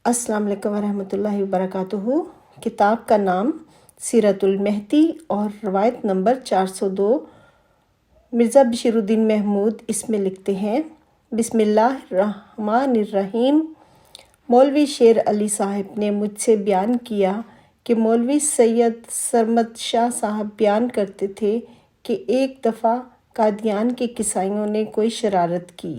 السلام علیکم ورحمۃ اللہ وبرکاتہ۔ کتاب کا نام سیرت المہدی اور روایت نمبر 402۔ مرزا بشیر الدین محمود اس میں لکھتے ہیں، بسم اللہ الرحمن الرحیم۔ مولوی شیر علی صاحب نے مجھ سے بیان کیا کہ مولوی سید سرمد شاہ صاحب بیان کرتے تھے کہ ایک دفعہ قادیان کے قصائیوں نے کوئی شرارت کی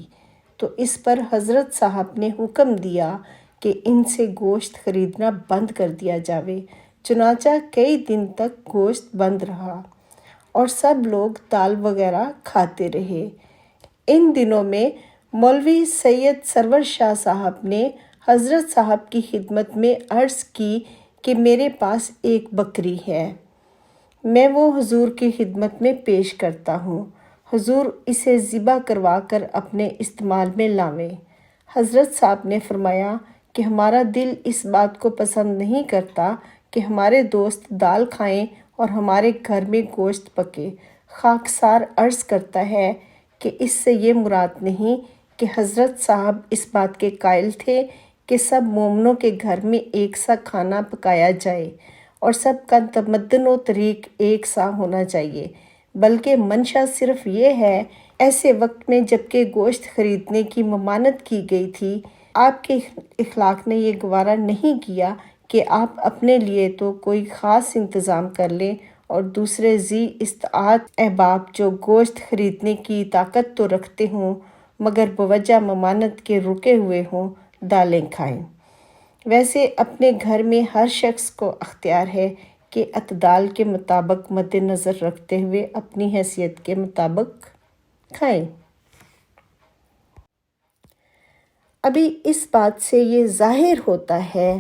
تو اس پر حضرت صاحب نے حکم دیا کہ ان سے گوشت خریدنا بند کر دیا جاوے۔ چنانچہ کئی دن تک گوشت بند رہا اور سب لوگ دال وغیرہ کھاتے رہے۔ ان دنوں میں مولوی سید سرور شاہ صاحب نے حضرت صاحب کی خدمت میں عرض کی کہ میرے پاس ایک بکری ہے، میں وہ حضور کی خدمت میں پیش کرتا ہوں، حضور اسے ذبح کروا کر اپنے استعمال میں لاویں۔ حضرت صاحب نے فرمایا کہ ہمارا دل اس بات کو پسند نہیں کرتا کہ ہمارے دوست دال کھائیں اور ہمارے گھر میں گوشت پکے۔ خاکسار عرض کرتا ہے کہ اس سے یہ مراد نہیں کہ حضرت صاحب اس بات کے قائل تھے کہ سب مومنوں کے گھر میں ایک سا کھانا پکایا جائے اور سب کا تمدن و طریق ایک سا ہونا چاہیے، بلکہ منشا صرف یہ ہے، ایسے وقت میں جبکہ گوشت خریدنے کی ممانعت کی گئی تھی، آپ کے اخلاق نے یہ گوارا نہیں کیا کہ آپ اپنے لیے تو کوئی خاص انتظام کر لیں اور دوسرے ذی استطاعت احباب جو گوشت خریدنے کی طاقت تو رکھتے ہوں مگر بوجہ ممانعت کے رکے ہوئے ہوں، دالیں کھائیں۔ ویسے اپنے گھر میں ہر شخص کو اختیار ہے کہ اعتدال کے مطابق مد نظر رکھتے ہوئے اپنی حیثیت کے مطابق کھائیں۔ ابھی اس بات سے یہ ظاہر ہوتا ہے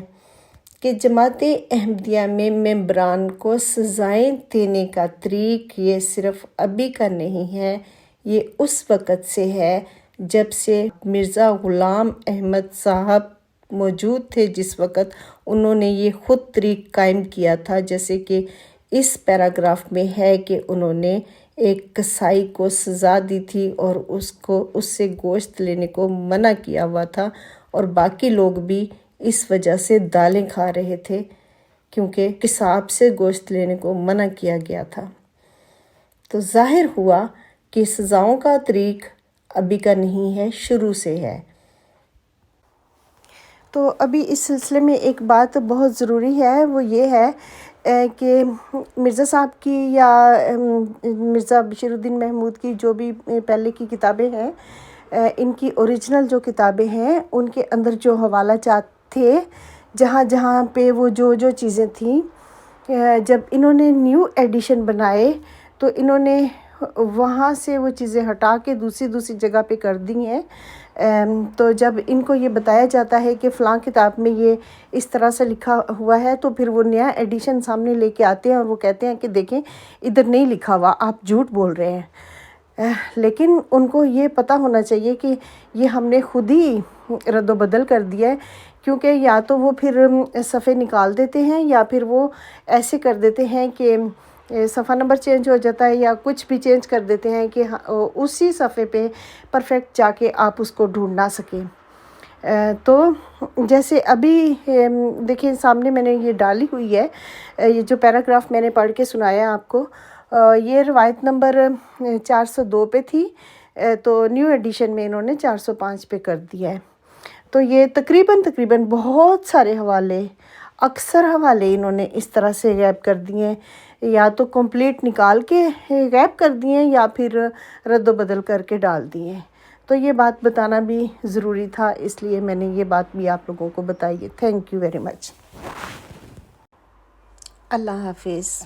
کہ جماعت احمدیہ میں ممبران کو سزائیں دینے کا طریق یہ صرف ابھی کا نہیں ہے، یہ اس وقت سے ہے جب سے مرزا غلام احمد صاحب موجود تھے، جس وقت انہوں نے یہ خود طریق قائم کیا تھا، جیسے کہ اس پیراگراف میں ہے کہ انہوں نے ایک قصائی کو سزا دی تھی اور اس سے گوشت لینے کو منع کیا ہوا تھا، اور باقی لوگ بھی اس وجہ سے دالیں کھا رہے تھے کیونکہ قصاب سے گوشت لینے کو منع کیا گیا تھا۔ تو ظاہر ہوا کہ سزاؤں کا طریق ابھی کا نہیں ہے، شروع سے ہے۔ تو ابھی اس سلسلے میں ایک بات بہت ضروری ہے، وہ یہ ہے کہ مرزا صاحب کی یا مرزا بشیر الدین محمود کی جو بھی پہلے کی کتابیں ہیں، ان کی اوریجنل جو کتابیں ہیں، ان کے اندر جو حوالہ جات تھے، جہاں جہاں پہ وہ جو چیزیں تھیں، جب انہوں نے نیو ایڈیشن بنائے تو انہوں نے وہاں سے وہ چیزیں ہٹا کے دوسری جگہ پہ کر دی ہیں۔ تو جب ان کو یہ بتایا جاتا ہے کہ فلاں کتاب میں یہ اس طرح سے لکھا ہوا ہے، تو پھر وہ نیا ایڈیشن سامنے لے کے آتے ہیں اور وہ کہتے ہیں کہ دیکھیں ادھر نہیں لکھا ہوا، آپ جھوٹ بول رہے ہیں۔ لیکن ان کو یہ پتہ ہونا چاہیے کہ یہ ہم نے خود ہی رد و بدل کر دیا ہے، کیونکہ یا تو وہ پھر صفحے نکال دیتے ہیں یا پھر وہ ایسے کر دیتے ہیں کہ صفحہ نمبر چینج ہو جاتا ہے یا کچھ بھی چینج کر دیتے ہیں کہ اسی صفحے پہ پرفیکٹ جا کے آپ اس کو ڈھونڈ نہ سکیں۔ تو جیسے ابھی دیکھیں سامنے میں نے یہ ڈالی ہوئی ہے، یہ جو پیراگراف میں نے پڑھ کے سنایا آپ کو، یہ روایت نمبر 402 پہ تھی، تو نیو ایڈیشن میں انہوں نے 405 پہ کر دیا ہے۔ تو یہ تقریباً بہت سارے حوالے، اکثر حوالے انہوں نے اس طرح سے غائب کر دیے ہیں، یا تو کمپلیٹ نکال کے غائب کر دیے ہیں یا پھر رد و بدل کر کے ڈال دیے ہیں۔ تو یہ بات بتانا بھی ضروری تھا، اس لیے میں نے یہ بات بھی آپ لوگوں کو بتائی ہے۔ Thank you very much. اللہ حافظ۔